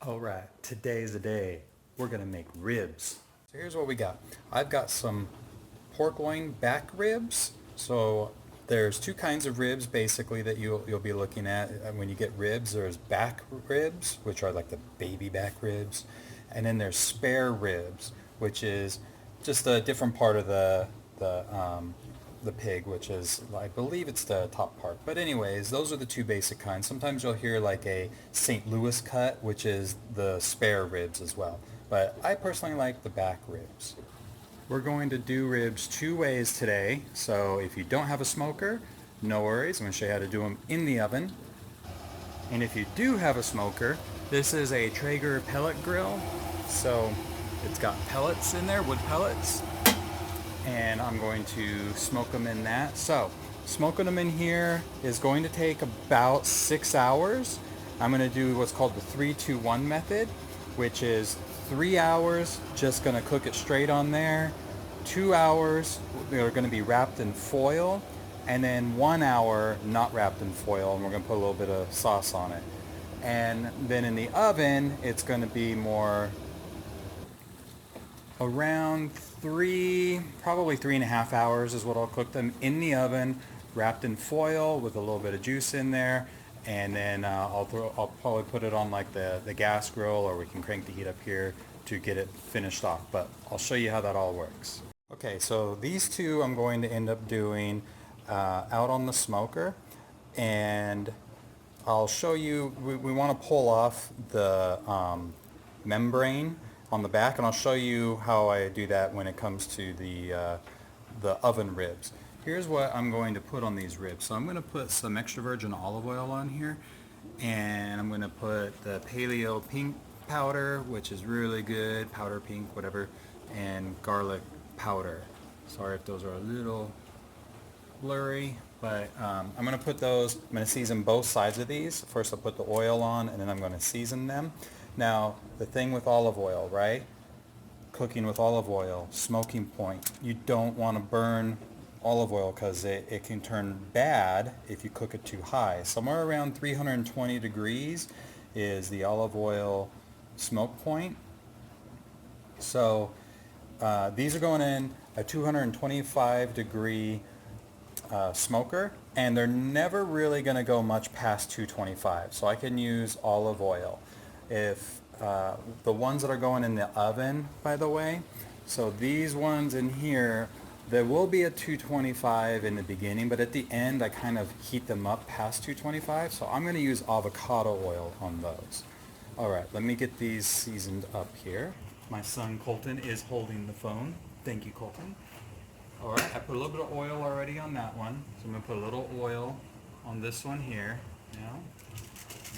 All right, today's the day. We're gonna make ribs. So here's what we got. I've got some pork loin back ribs. So there's two kinds of ribs basically that you'll be looking at when you get ribs. There's back ribs, which are like the baby back ribs, and then there's spare ribs, which is just a different part of the pig, which is, I believe it's the top part. But anyways, those are the two basic kinds. Sometimes you'll hear like a St. Louis cut, which is the spare ribs as well. But I personally like the back ribs. We're going to do ribs two ways today. So if you don't have a smoker, no worries. I'm going to show you how to do them in the oven. And if you do have a smoker, this is a Traeger pellet grill. So it's got pellets in there, wood pellets. And I'm going to smoke them in that. So smoking them in here is going to take about 6 hours. I'm going to do what's called the 3-2-1 method, which is 3 hours just going to cook it straight on there. 2 hours they're going to be wrapped in foil, and then 1 hour not wrapped in foil, and we're going to put a little bit of sauce on it. And then in the oven it's going to be more around probably 3.5 hours is what I'll cook them in the oven, wrapped in foil with a little bit of juice in there. And then I'll probably put it on like the gas grill, or we can crank the heat up here to get it finished off. But I'll show you how that all works. Okay, so these two I'm going to end up doing out on the smoker, and I'll show you, we want to pull off the membrane on the back, and I'll show you how I do that when it comes to the oven ribs. Here's what I'm going to put on these ribs. So I'm going to put some extra virgin olive oil on here, and I'm going to put the paleo pink powder, which is really good, powder pink, whatever, and garlic powder. Sorry if those are a little blurry, but I'm going to put those, I'm going to season both sides of these. First I'll put the oil on, and then I'm going to season them. Now, the thing with olive oil, right? Cooking with olive oil, smoking point, you don't want to burn olive oil because it can turn bad if you cook it too high. Somewhere around 320 degrees is the olive oil smoke point. So these are going in a 225 degree smoker, and they're never really going to go much past 225. So I can use olive oil. If the ones that are going in the oven, by the way, so these ones in here, there will be a 225 in the beginning, but at the end I kind of heat them up past 225, so I'm going to use avocado oil on those. Alright, let me get these seasoned up here. My son Colton is holding the phone. Thank you, Colton. Alright, I put a little bit of oil already on that one, so I'm going to put a little oil on this one here now.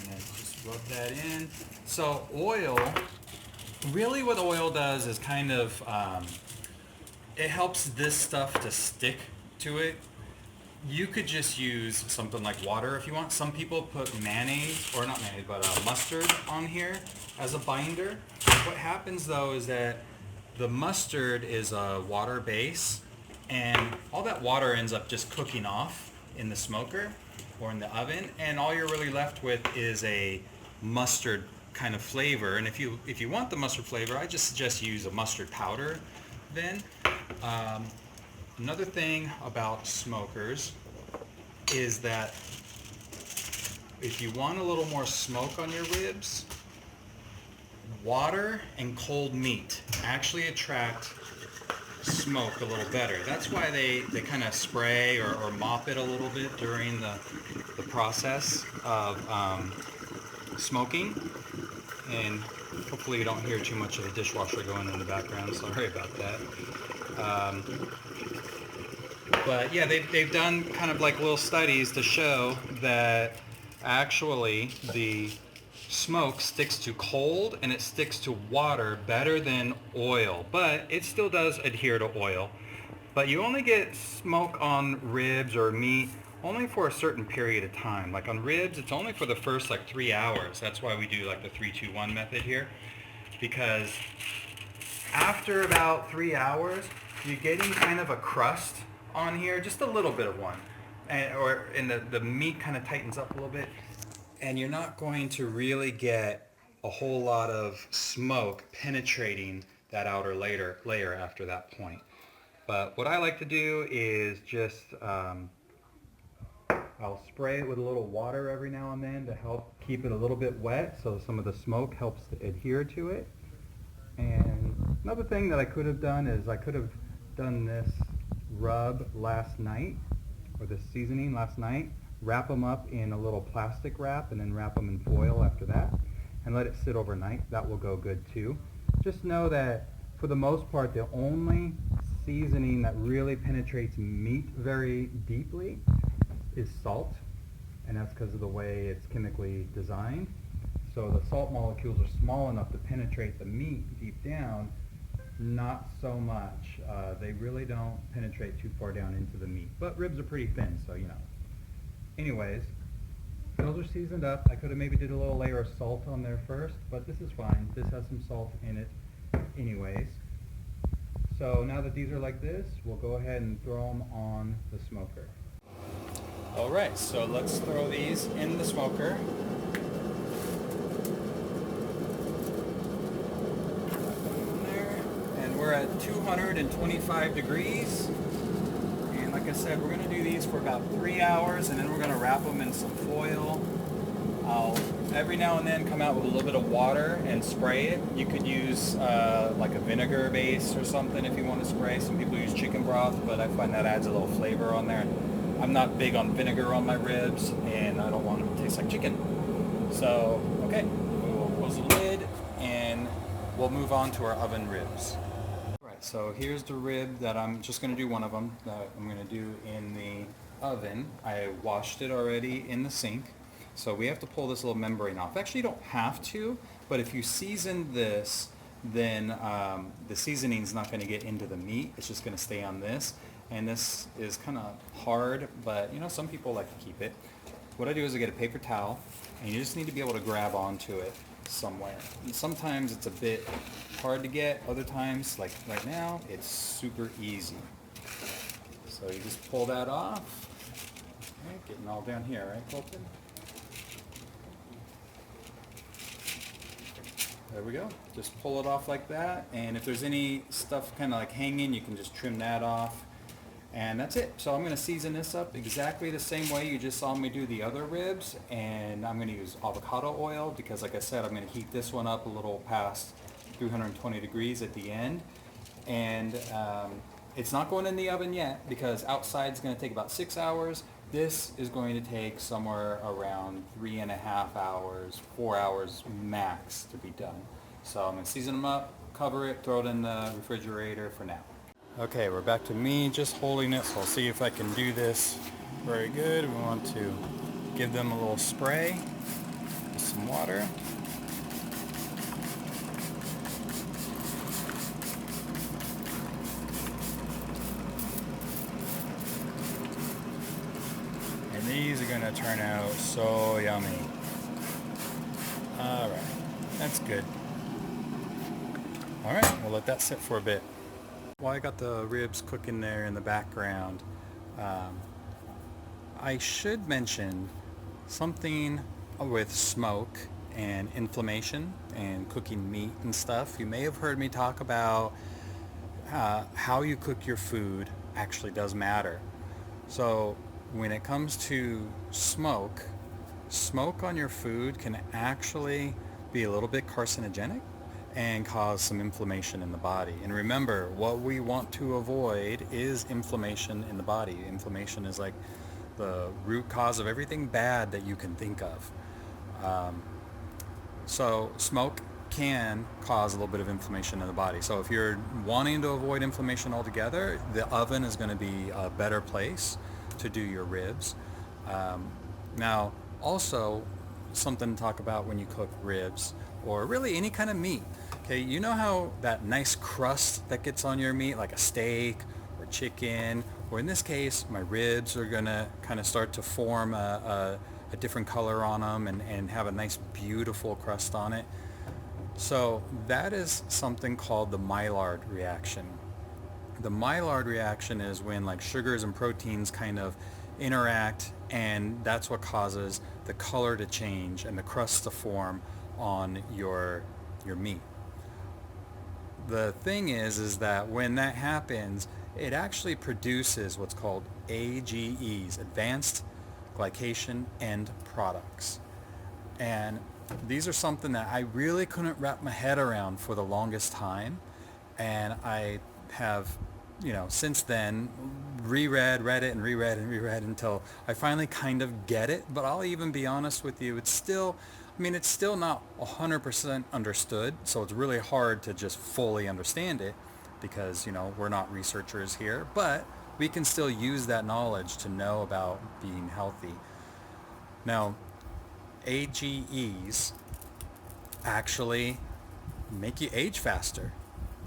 And just rub that in. So oil, really what oil does is kind of, it helps this stuff to stick to it. You could just use something like water if you want. Some people put mayonnaise, or not mayonnaise, but mustard on here as a binder. What happens though is that the mustard is a water base, and all that water ends up just cooking off in the smoker or in the oven, and all you're really left with is a mustard kind of flavor. And if you want the mustard flavor, I just suggest you use a mustard powder then. Another thing about smokers is that if you want a little more smoke on your ribs, water and cold meat actually attract smoke a little better. That's why they kind of spray or mop it a little bit during the process of smoking. And hopefully you don't hear too much of the dishwasher going in the background. Sorry about that. But yeah, they've done kind of like little studies to show that actually the smoke sticks to cold and it sticks to water better than oil, but it still does adhere to oil. But you only get smoke on ribs or meat only for a certain period of time. Like on ribs, it's only for the first like 3 hours. That's why we do like the 3-2-1 method here, because after about 3 hours, you're getting kind of a crust on here, just a little bit of one, and the meat kind of tightens up a little bit, and you're not going to really get a whole lot of smoke penetrating that outer layer after that point. But what I like to do is just I'll spray it with a little water every now and then to help keep it a little bit wet so some of the smoke helps to adhere to it. And another thing that I could have done is I could have done this rub last night, or this seasoning last night, wrap them up in a little plastic wrap and then wrap them in foil after that and let it sit overnight. That will go good too. Just know that for the most part the only seasoning that really penetrates meat very deeply is salt, and that's because of the way it's chemically designed. So the salt molecules are small enough to penetrate the meat deep down, not so much. They really don't penetrate too far down into the meat, but ribs are pretty thin, so you know. Anyways, those are seasoned up. I could have maybe did a little layer of salt on there first, but this is fine. This has some salt in it anyways. So now that these are like this, we'll go ahead and throw them on the smoker. Alright, so let's throw these in the smoker. And we're at 225 degrees. And like I said, we're going to do these for about 3 hours, and then we're going to wrap them in some foil. I'll every now and then come out with a little bit of water and spray it. You could use like a vinegar base or something if you want to spray. Some people use chicken broth, but I find that adds a little flavor on there. I'm not big on vinegar on my ribs, and I don't want them to taste like chicken. So, okay, we'll close the lid, and we'll move on to our oven ribs. Alright, so here's the rib that I'm just going to do one of them that I'm going to do in the oven. I washed it already in the sink. So we have to pull this little membrane off. Actually, you don't have to, but if you season this, then the seasoning's not going to get into the meat. It's just going to stay on this. And this is kind of hard, but you know, some people like to keep it. What I do is I get a paper towel, and you just need to be able to grab onto it somewhere. And sometimes it's a bit hard to get. Other times, like right now, it's super easy. So you just pull that off. Okay, getting all down here, right, Colton? There we go. Just pull it off like that, and if there's any stuff kind of like hanging, you can just trim that off. And that's it. So I'm going to season this up exactly the same way you just saw me do the other ribs, and I'm going to use avocado oil because, like I said, I'm going to heat this one up a little past 320 degrees at the end. And it's not going in the oven yet because outside is going to take about 6 hours. This is going to take somewhere around 3.5 hours, 4 hours max to be done. So I'm going to season them up, cover it, throw it in the refrigerator for now. Okay, we're back to me just holding it, so I'll see if I can do this very good. We want to give them a little spray with some water. And these are going to turn out so yummy. Alright, that's good. Alright, we'll let that sit for a bit. While I got the ribs cooking there in the background, I should mention something with smoke and inflammation and cooking meat and stuff. You may have heard me talk about how you cook your food actually does matter. So when it comes to smoke on your food can actually be a little bit carcinogenic and cause some inflammation in the body. And remember, what we want to avoid is inflammation in the body. Inflammation is like the root cause of everything bad that you can think of. So smoke can cause a little bit of inflammation in the body. So if you're wanting to avoid inflammation altogether, the oven is going to be a better place to do your ribs. Now, also something to talk about when you cook ribs or really any kind of meat. Okay, you know how that nice crust that gets on your meat, like a steak or chicken, or in this case, my ribs are gonna kind of start to form a different color on them and have a nice beautiful crust on it. So that is something called the Maillard reaction. The Maillard reaction is when like sugars and proteins kind of interact, and that's what causes the color to change and the crust to form on your meat. The thing is that when that happens, it actually produces what's called AGEs, advanced glycation end products. And these are something that I really couldn't wrap my head around for the longest time. And I have, since then read it and reread until I finally kind of get it. But I'll even be honest with you, it's still not 100% understood. So it's really hard to just fully understand it because, we're not researchers here. But we can still use that knowledge to know about being healthy. Now, AGEs actually make you age faster.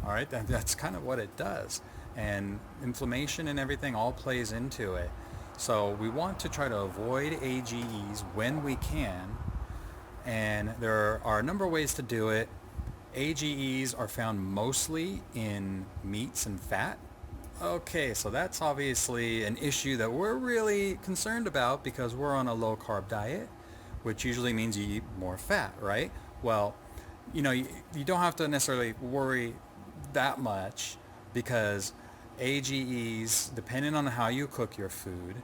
All right, that's kind of what it does. And inflammation and everything all plays into it. So we want to try to avoid AGEs when we can. And there are a number of ways to do it. AGEs are found mostly in meats and fat. Okay, so that's obviously an issue that we're really concerned about because we're on a low carb diet, which usually means you eat more fat, right? Well, you don't have to necessarily worry that much because AGEs, depending on how you cook your food,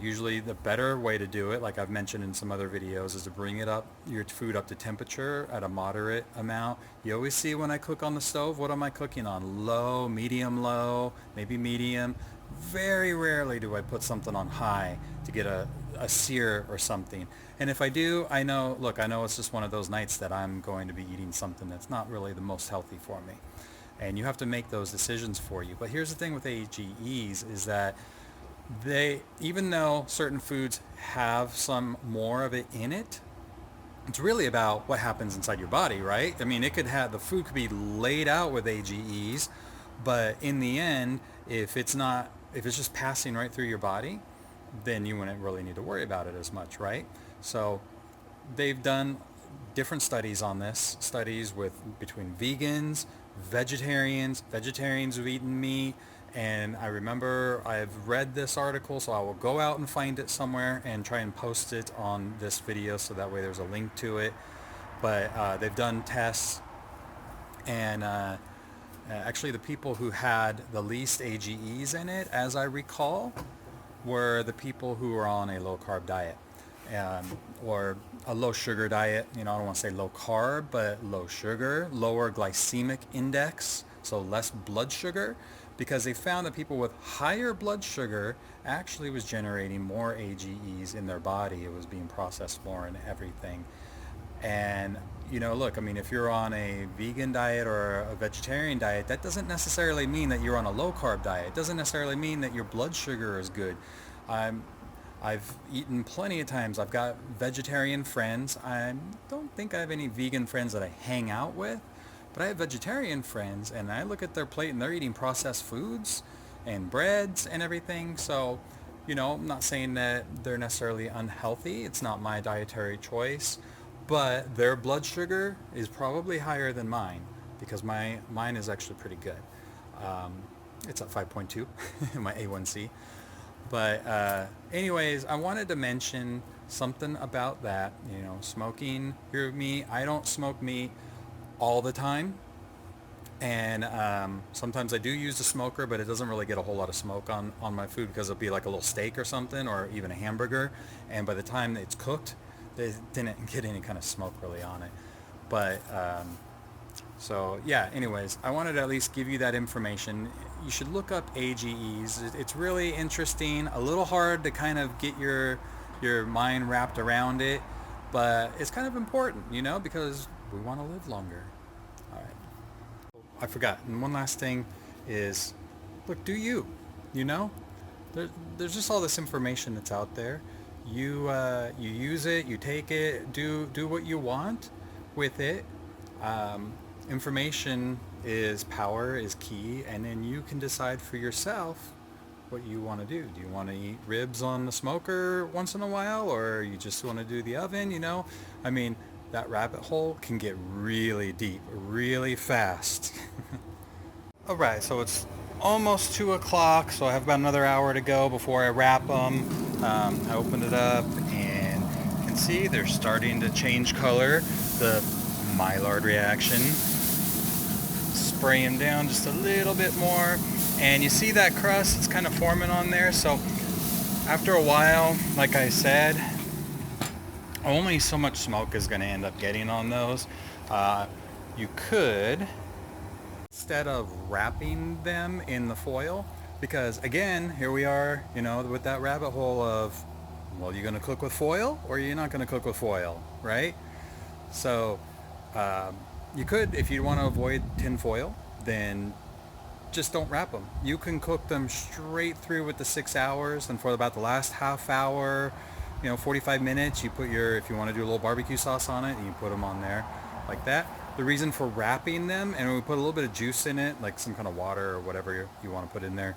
usually the better way to do it, like I've mentioned in some other videos, is to bring your food up to temperature at a moderate amount. You always see when I cook on the stove, what am I cooking on? Low, low, maybe medium. Very rarely do I put something on high to get a sear or something. And if I do, I know it's just one of those nights that I'm going to be eating something that's not really the most healthy for me. And you have to make those decisions for you. But here's the thing with AGEs is that even though certain foods have some more of it in it, it's really about what happens inside your body, right? I mean, the food could be laid out with AGEs, but in the end, if it's just passing right through your body, then you wouldn't really need to worry about it as much, right? So they've done different studies on this, between vegans, vegetarians who've eaten meat. And I remember I've read this article, so I will go out and find it somewhere and try and post it on this video so that way there's a link to it. But they've done tests, and actually the people who had the least AGEs in it, as I recall, were the people who were on a low carb diet. Or a low sugar diet. I don't want to say low carb, but low sugar, lower glycemic index, so less blood sugar, because they found that people with higher blood sugar actually was generating more AGEs in their body. It was being processed more and everything. And look, if you're on a vegan diet or a vegetarian diet, that doesn't necessarily mean that you're on a low carb diet. It doesn't necessarily mean that your blood sugar is good. I've eaten plenty of times. I've got vegetarian friends. I don't think I have any vegan friends that I hang out with, but I have vegetarian friends, and I look at their plate and they're eating processed foods and breads and everything. So, I'm not saying that they're necessarily unhealthy. It's not my dietary choice, but their blood sugar is probably higher than mine because mine is actually pretty good. It's at 5.2, my A1C. But anyways, I wanted to mention something about that, smoking. Me, I don't smoke meat all the time. And sometimes I do use the smoker, but it doesn't really get a whole lot of smoke on my food because it'll be like a little steak or something, or even a hamburger. And by the time it's cooked, they didn't get any kind of smoke really on it. But so yeah, anyways, I wanted to at least give you that information. You should look up AGEs. It's really interesting, a little hard to kind of get your mind wrapped around it, but it's kind of important, because we want to live longer. All right. I forgot. And one last thing is, look, do you? There's just all this information that's out there. You use it, you take it, do what you want with it. Information is power, is key, and then you can decide for yourself what you want to do. Do you want to eat ribs on the smoker once in a while, or you just want to do the oven? That rabbit hole can get really deep, really fast. All right, so it's almost 2 o'clock, so I have about another hour to go before I wrap them. I opened it up, and you can see they're starting to change color. the Maillard reaction. Spray them down just a little bit more, and you see that crust, it's kind of forming on there. So after a while, like I said, only so much smoke is going to end up getting on those. You could, instead of wrapping them in the foil, because again, here we are, you know, with that rabbit hole of, well, you're going to cook with foil or you're not going to cook with foil, right? So you could, if you want to avoid tin foil, then just don't wrap them. You can cook them straight through with the 6 hours, and for about the last half hour, you know, 45 minutes, you put your, if you want to do a little barbecue sauce on it, and you put them on there like that. The reason for wrapping them, and we put a little bit of juice in it, like some kind of water or whatever you want to put in there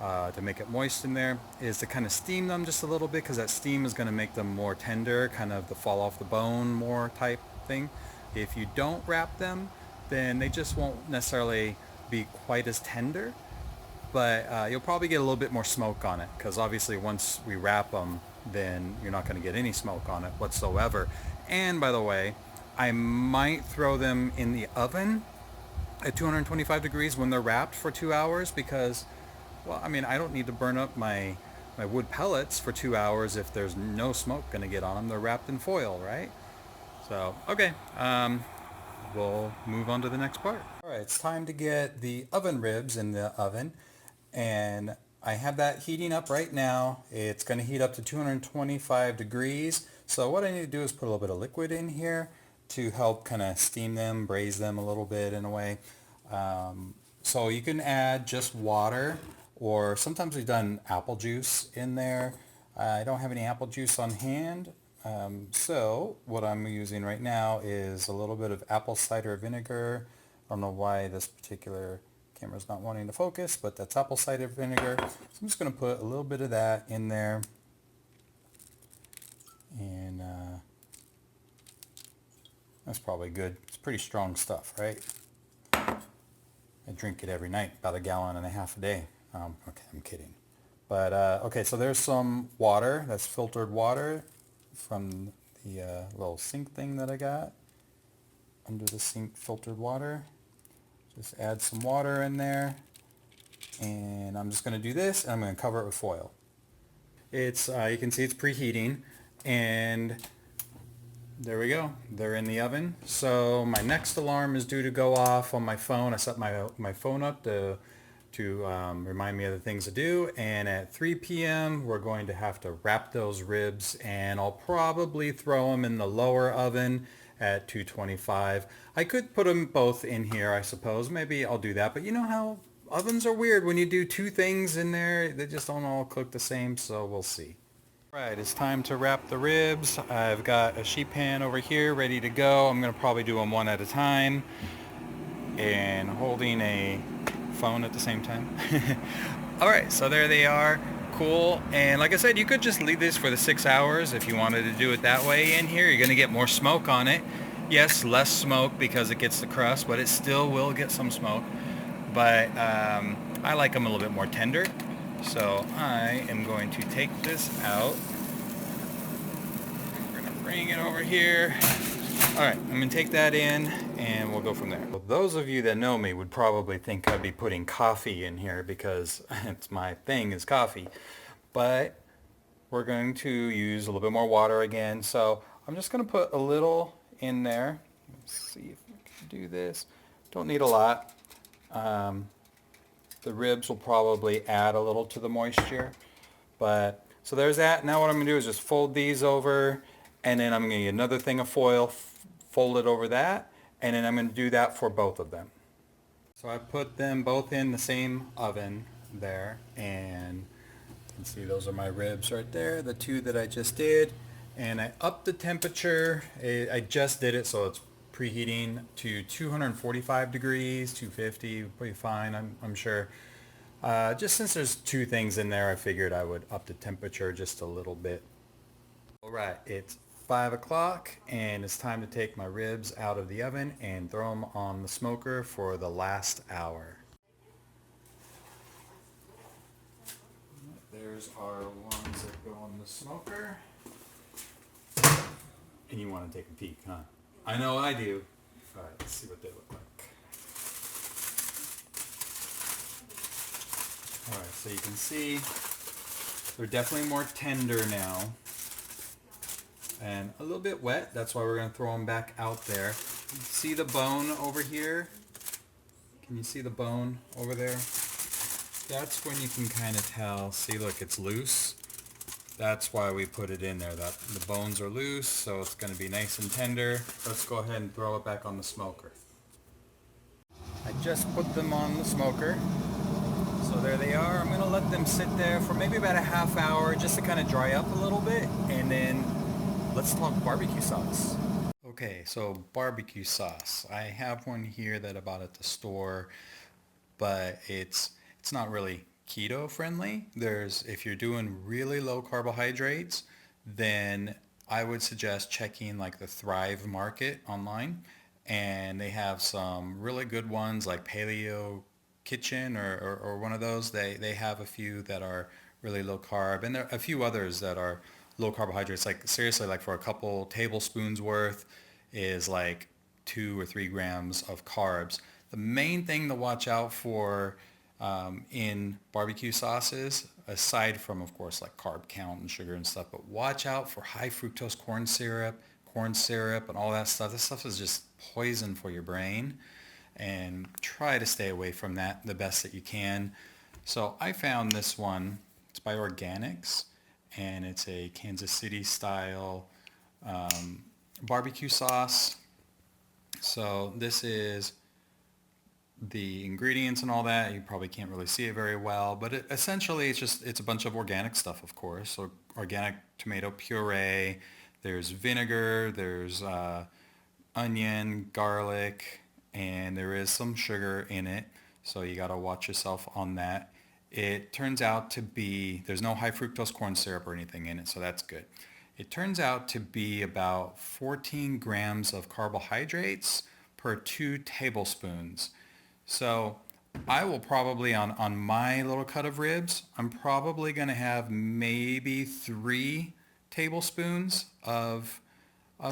to make it moist in there, is to kind of steam them just a little bit, because that steam is going to make them more tender, kind of the fall off the bone more type thing. If you don't wrap them, then they just won't necessarily be quite as tender, but you'll probably get a little bit more smoke on it, because obviously once we wrap them, then you're not going to get any smoke on it whatsoever. And by the way, I might throw them in the oven at 225 degrees when they're wrapped for 2 hours, because, well, I mean, I don't need to burn up my wood pellets for 2 hours if there's no smoke going to get on them. They're wrapped in foil, right? So, okay, we'll move on to the next part. All right, it's time to get the oven ribs in the oven, and I have that heating up right now. It's going to heat up to 225 degrees. So what I need to do is put a little bit of liquid in here to help kind of steam them, braise them a little bit in a way. So you can add just water, or sometimes we've done apple juice in there. I don't have any apple juice on hand. So what I'm using right now is a little bit of apple cider vinegar. I don't know why this particular camera's not wanting to focus, but that's apple cider vinegar. So I'm just going to put a little bit of that in there. And that's probably good. It's pretty strong stuff, right? I drink it every night, about 1.5 gallons a day. Okay, I'm kidding. But okay, so there's some water. That's filtered water from the little sink thing that I got. Under the sink, filtered water. Just add some water in there, and I'm just going to do this, and I'm going to cover it with foil. It's you can see it's preheating, and there we go. They're in the oven. So my next alarm is due to go off on my phone. I set my phone up to remind me of the things to do, and at 3 p.m. we're going to have to wrap those ribs, and I'll probably throw them in the lower oven at 225. I could put them both in here, I suppose. Maybe I'll do that, but you know how ovens are weird. When you do two things in there, they just don't all cook the same, so we'll see. Alright, it's time to wrap the ribs. I've got a sheet pan over here ready to go. I'm going to probably do them one at a time, and holding a phone at the same time. Alright, so there they are. Cool. And like I said, you could just leave this for the 6 hours if you wanted to do it that way. In here, you're going to get more smoke on it. Yes, less smoke because it gets the crust, but it still will get some smoke. But I like them a little bit more tender. So I am going to take this out. We're going to bring it over here. Alright, I'm going to take that in, and we'll go from there. Well, those of you that know me would probably think I'd be putting coffee in here, because it's my thing is coffee. But we're going to use a little bit more water again. So I'm just going to put a little in there. Let's see if we can do this. Don't need a lot. The ribs will probably add a little to the moisture. But so there's that. Now what I'm going to do is just fold these over, and then I'm going to get another thing of foil, fold it over that, and then I'm going to do that for both of them. So I put them both in the same oven there, and you can see those are my ribs right there, the two that I just did. And I upped the temperature. I just did it, so it's preheating to 245 degrees, 250, pretty fine, I'm sure. Just since there's two things in there, I figured I would up the temperature just a little bit. Alright, it's 5 o'clock, and it's time to take my ribs out of the oven and throw them on the smoker for the last hour. There's our ones that go on the smoker. And you want to take a peek, huh? I know I do. All right, let's see what they look like. All right, so you can see they're definitely more tender now and a little bit wet. That's why we're going to throw them back out there. See the bone over here? Can you see the bone over there? That's when you can kind of tell. See, look, it's loose. That's why we put it in there. That the bones are loose, so it's going to be nice and tender. Let's go ahead and throw it back on the smoker. I just put them on the smoker. So there they are. I'm going to let them sit there for maybe about a half hour just to kind of dry up a little bit. And then let's talk barbecue sauce. Okay, so barbecue sauce. I have one here that I bought at the store, but it's not really keto friendly. If you're doing really low carbohydrates, then I would suggest checking like the Thrive Market online, and they have some really good ones like Paleo Kitchen or one of those. They have a few that are really low carb, and there are a few others that are low carbohydrates. Like seriously, like for a couple tablespoons worth is like 2 or 3 grams of carbs. The main thing to watch out for in barbecue sauces, aside from of course like carb count and sugar and stuff, but watch out for high fructose corn syrup, and all that stuff. This stuff is just poison for your brain, and try to stay away from that the best that you can. So I found this one. It's by Organics, and it's a Kansas City style barbecue sauce. So this is the ingredients and all that. You probably can't really see it very well, but essentially it's a bunch of organic stuff, of course. So organic tomato puree, there's vinegar, there's onion, garlic, and there is some sugar in it. So you got to watch yourself on that. It turns out to be, there's no high fructose corn syrup or anything in it, so that's good. It turns out to be about 14 grams of carbohydrates per 2 tablespoons. So I will probably, on my little cut of ribs, I'm probably going to have maybe 3 tablespoons of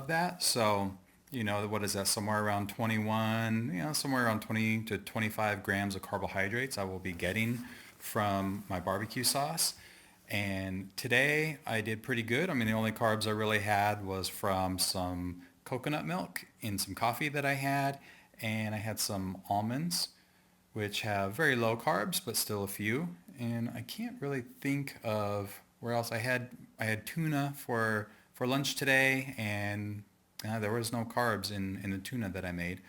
that. So, what is that? Somewhere around 21, somewhere around 20 to 25 grams of carbohydrates I will be getting from my barbecue sauce. And today I did pretty good. I mean, the only carbs I really had was from some coconut milk in some coffee that I had, and I had some almonds, which have very low carbs, but still a few. And I can't really think of where else. I had tuna for lunch today, and there was no carbs in the tuna that I made.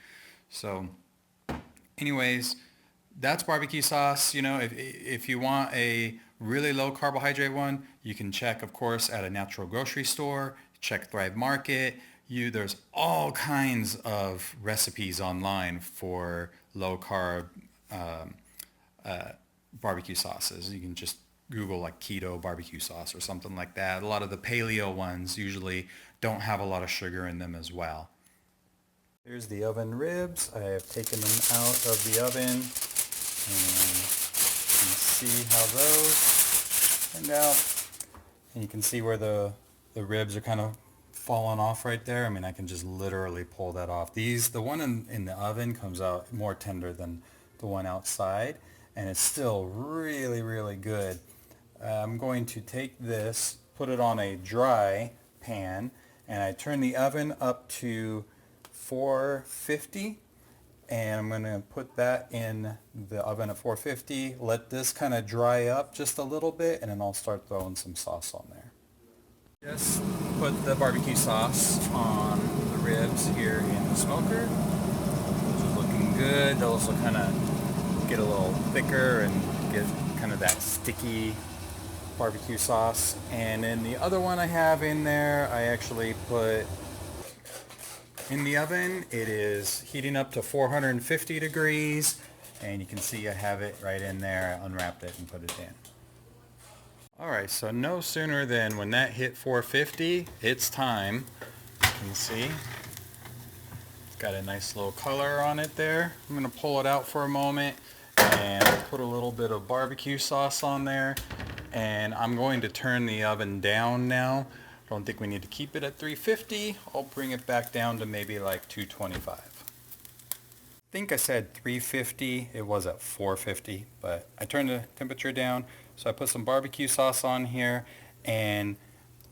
So anyways, that's barbecue sauce. If you want a really low carbohydrate one, you can check, of course, at a natural grocery store. Check Thrive Market. There's all kinds of recipes online for low carb barbecue sauces. You can just Google like keto barbecue sauce or something like that. A lot of the paleo ones usually don't have a lot of sugar in them as well. Here's the oven ribs. I have taken them out of the oven, and you can see how those turned out. And you can see where the ribs are kind of falling off right there. I mean, I can just literally pull that off. The one in the oven comes out more tender than the one outside, and it's still really, really good. I'm going to take this, put it on a dry pan, and I turn the oven up to 450, and I'm going to put that in the oven at 450, let this kind of dry up just a little bit, and then I'll start throwing some sauce on there. Just put the barbecue sauce on the ribs here in the smoker. Those are looking good. Those will kind of get a little thicker and get kind of that sticky barbecue sauce. And then the other one I have in there, I actually put in the oven. It is heating up to 450 degrees, and you can see I have it right in there. I unwrapped it and put it in. Alright, so no sooner than when that hit 450, it's time. You can see it's got a nice little color on it there. I'm going to pull it out for a moment and put a little bit of barbecue sauce on there, and I'm going to turn the oven down now. Don't think we need to keep it at 350. I'll bring it back down to maybe like 225. I think I said 350. It was at 450, but I turned the temperature down. So I put some barbecue sauce on here, and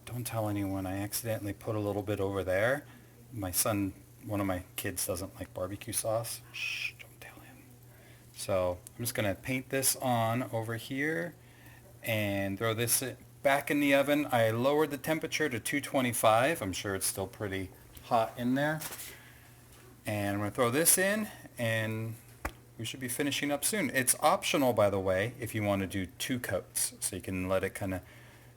don't tell anyone, I accidentally put a little bit over there. My son, one of my kids, doesn't like barbecue sauce. Shh, don't tell him. So I'm just going to paint this on over here and throw this back in the oven. I lowered the temperature to 225. I'm sure it's still pretty hot in there. And I'm going to throw this in, and we should be finishing up soon. It's optional, by the way, if you want to do 2 coats. So you can let it kind of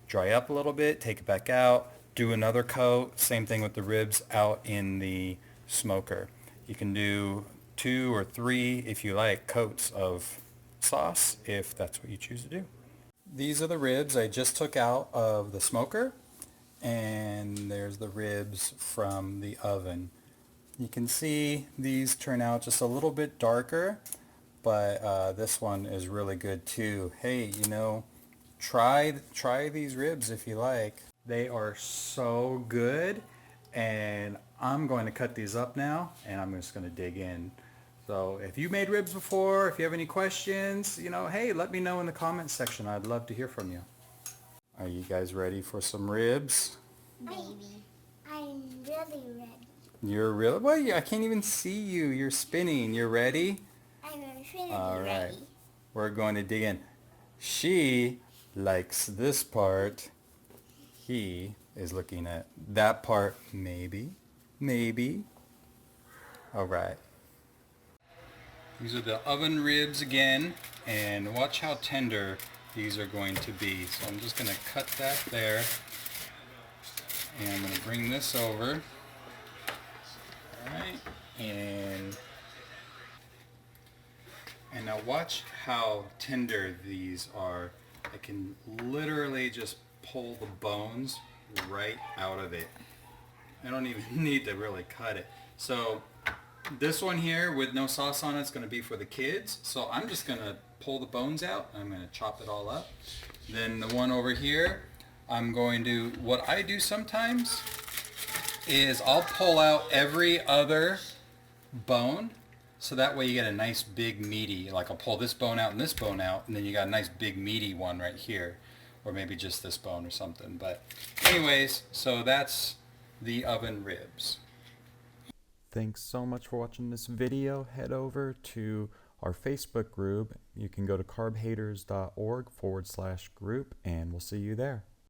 dry up a little bit, take it back out, do another coat. Same thing with the ribs out in the smoker. You can do 2 or 3, if you like, coats of sauce, if that's what you choose to do. These are the ribs I just took out of the smoker, and there's the ribs from the oven. You can see these turn out just a little bit darker, but this one is really good too. Hey, you know, try these ribs if you like. They are so good, and I'm going to cut these up now, and I'm just going to dig in. So if you made ribs before, if you have any questions, you know, hey, let me know in the comments section. I'd love to hear from you. Are you guys ready for some ribs? Maybe. I'm really ready. You're really? Well, I can't even see you. You're spinning. You're ready? I'm really All right. ready. We're going to dig in. She likes this part. He is looking at that part. Maybe. Maybe. All right. These are the oven ribs again, and watch how tender these are going to be. So I'm just going to cut that there, and I'm going to bring this over. Alright, and now watch how tender these are. I can literally just pull the bones right out of it. I don't even need to really cut it. So this one here with no sauce on it is going to be for the kids. So I'm just going to pull the bones out. I'm going to chop it all up. Then the one over here, I'm going to, what I do sometimes is I'll pull out every other bone, so that way you get a nice big meaty, like I'll pull this bone out and this bone out, and then you got a nice big meaty one right here, or maybe just this bone or something. But anyways, so that's the oven ribs. Thanks so much for watching this video. Head over to our Facebook group. You can go to carbhaters.org/group, and we'll see you there.